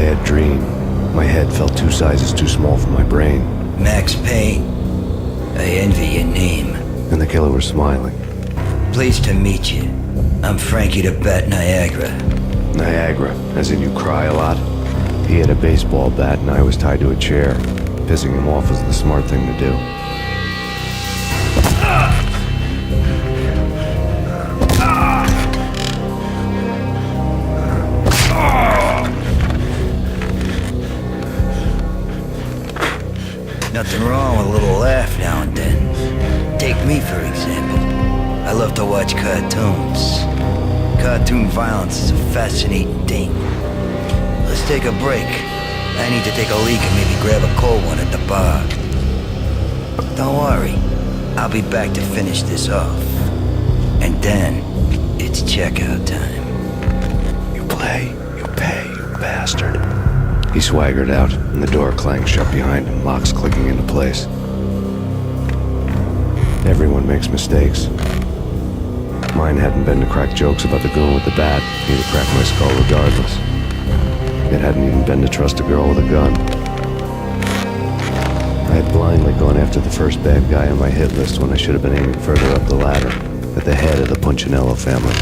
bad dream. My head felt 2 sizes too small for my brain. Max Payne. I envy your name. And the killer was smiling. Pleased to meet you. I'm Frankie the Bat Niagara. Niagara, as in you cry a lot? He had a baseball bat and I was tied to a chair. Pissing him off was the smart thing to do. Nothing wrong with a little laugh now and then. Take me, for example. I love to watch cartoons. Cartoon violence is a fascinating thing. Let's take a break. I need to take a leak and maybe grab a cold one at the bar. Don't worry. I'll be back to finish this off. And then, it's checkout time. You play, you pay, you bastard. He swaggered out, and the door clanged shut behind him, locks clicking into place. Everyone makes mistakes. Mine hadn't been to crack jokes about the goon with the bat. He'd have cracked my skull regardless. It hadn't even been to trust a girl with a gun. I had blindly gone after the first bad guy on my hit list when I should have been aiming further up the ladder, at the head of the Punchinello family.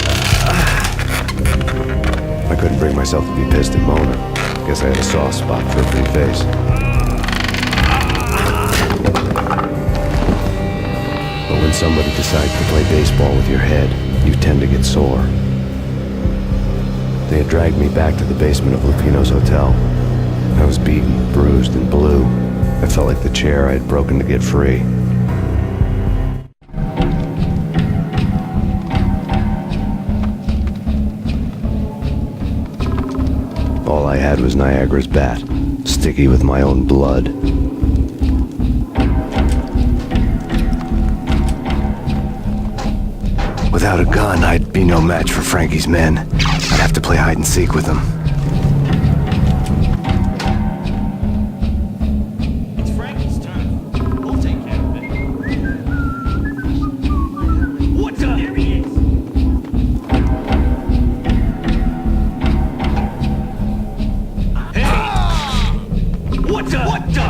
I couldn't bring myself to be pissed at Mona. Guess I had a soft spot for a pretty face. But when somebody decides to play baseball with your head, you tend to get sore. They had dragged me back to the basement of Lupino's hotel. I was beaten, bruised, and blue. I felt like the chair I had broken to get free. All I had was Niagara's bat, sticky with my own blood. Without a gun, I'd be no match for Frankie's men. I'd have to play hide and seek with them. It's Frankie's turn. We'll take care of it. What the? There he is. Hey! What the? What the?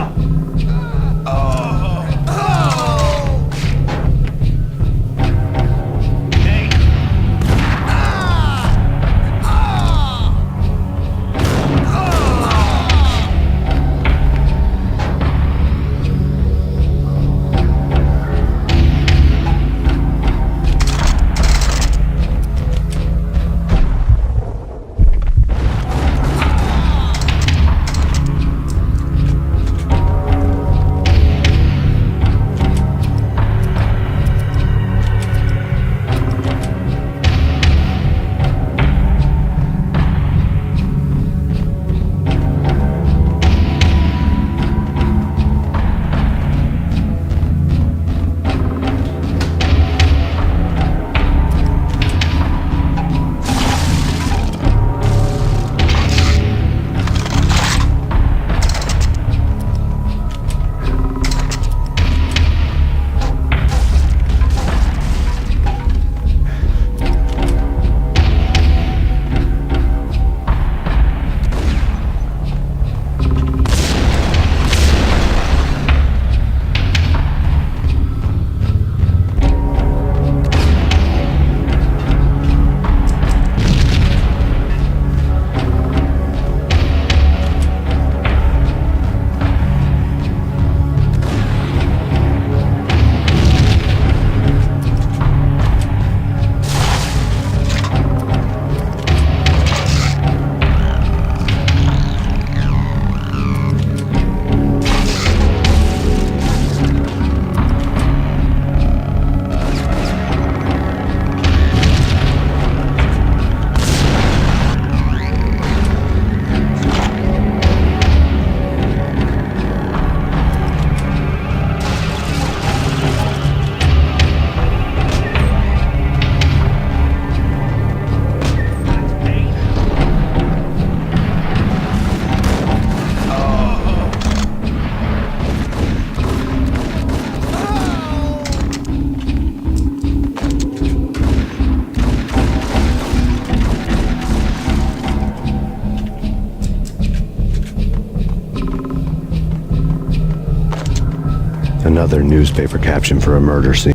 Another newspaper caption for a murder scene.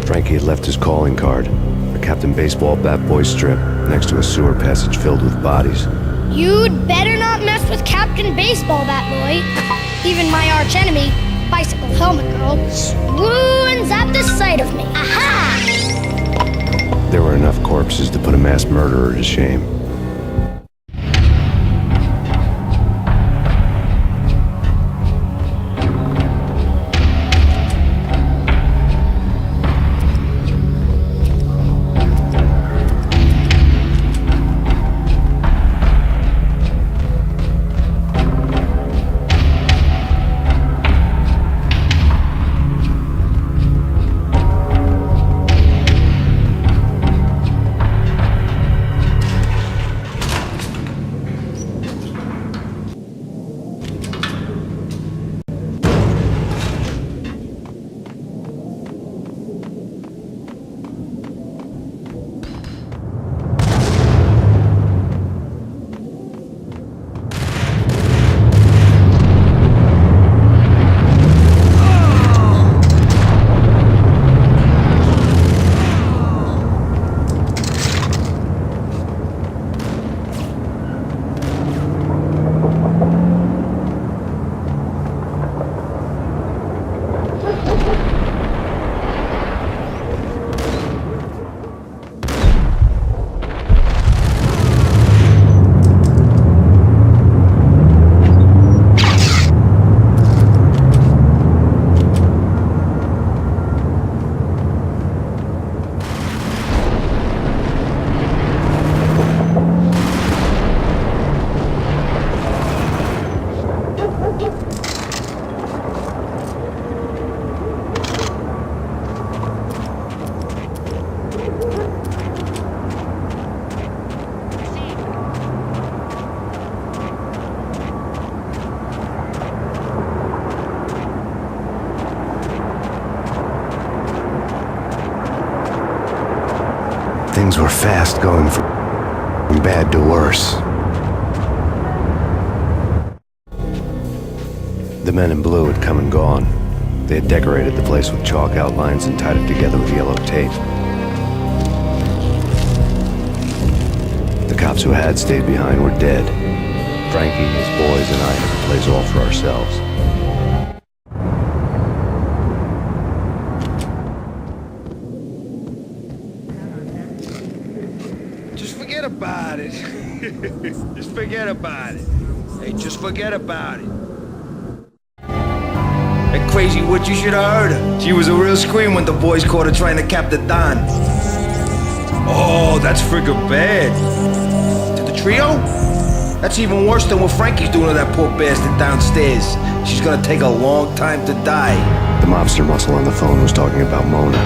Frankie had left his calling card, a Captain Baseball bat boy strip, next to a sewer passage filled with bodies. You'd better not mess with Captain Baseball Bat Boy. Even my archenemy, Bicycle Helmet Girl, swoons at the sight of me. Aha! There were enough corpses to put a mass murderer to shame. Things were fast going from bad to worse. The men in blue had come and gone. They had decorated the place with chalk outlines and tied it together with yellow tape. The cops who had stayed behind were dead. Frankie, his boys, and I had the place all for ourselves. Forget about it. Just forget about it. Hey, just forget about it. That crazy witch, you should have heard her. She was a real scream when the boys caught her trying to cap the Don. Oh, that's friggin' bad. To the trio? That's even worse than what Frankie's doing to that poor bastard downstairs. She's gonna take a long time to die. The mobster muscle on the phone was talking about Mona.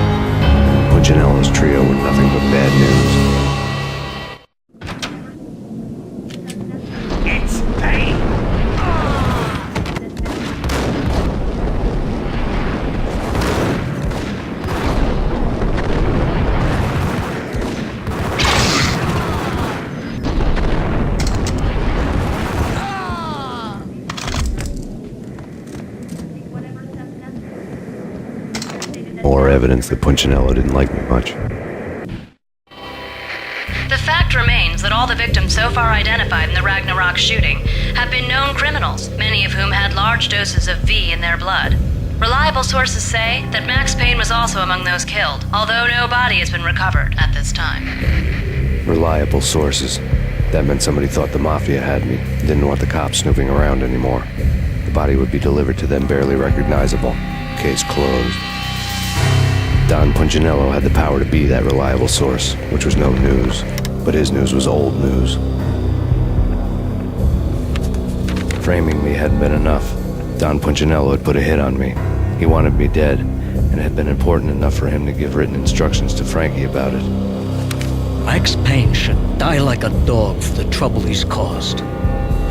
Punchinello's trio were nothing but bad news. It's Payne! More evidence that Punchinello didn't like me much. The fact remains that all the victims so far identified in the Ragnarok shooting have been known criminals, many of whom had large doses of V in their blood. Reliable sources say that Max Payne was also among those killed, although no body has been recovered at this time. Reliable sources. That meant somebody thought the Mafia had me, didn't want the cops snooping around anymore. The body would be delivered to them barely recognizable. Case closed. Don Punchinello had the power to be that reliable source, which was no news. But his news was old news. Framing me hadn't been enough. Don Punchinello had put a hit on me. He wanted me dead, and it had been important enough for him to give written instructions to Frankie about it. Max Payne should die like a dog for the trouble he's caused.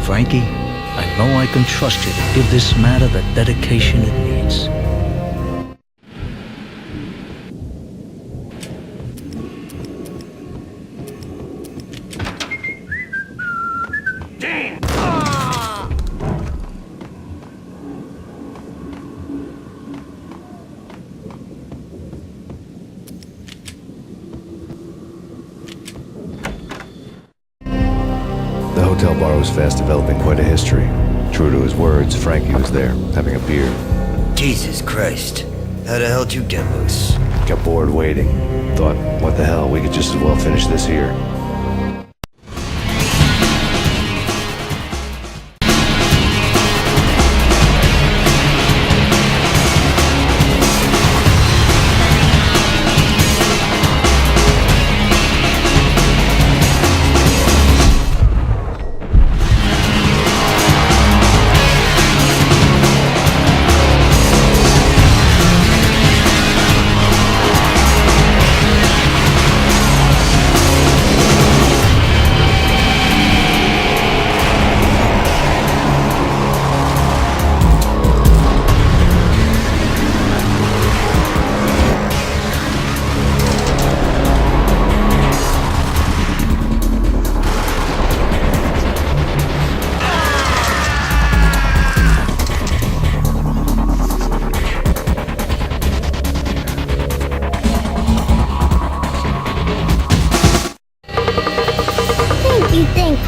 Frankie, I know I can trust you to give this matter the dedication it needs. hotel bar was fast developing quite a history. True to his words, Frankie was there, having a beer. Jesus Christ. How the hell did you get loose? Got bored waiting. Thought, what the hell, we could just as well finish this here.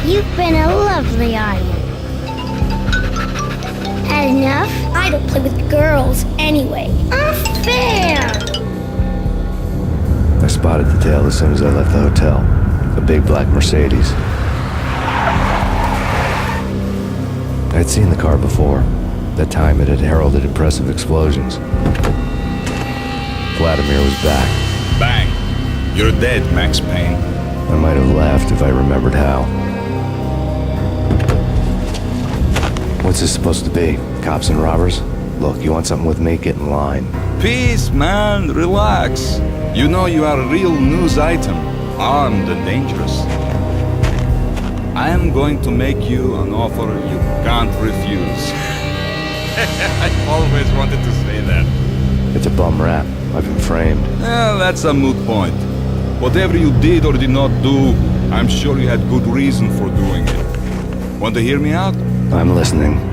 You've been a lovely audience. Had enough? I don't play with girls anyway. Unfair! I spotted the tail as soon as I left the hotel. A big black Mercedes. I'd seen the car before. That time it had heralded impressive explosions. Vladimir was back. Bang! You're dead, Max Payne. I might have laughed if I remembered how. What's this supposed to be? Cops and robbers? Look, you want something with me? Get in line. Peace, man. Relax. You know you are a real news item. Armed and dangerous. I am going to make you an offer you can't refuse. I always wanted to say that. It's a bum rap. I've been framed. That's a moot point. Whatever you did or did not do, I'm sure you had good reason for doing it. Want to hear me out? I'm listening.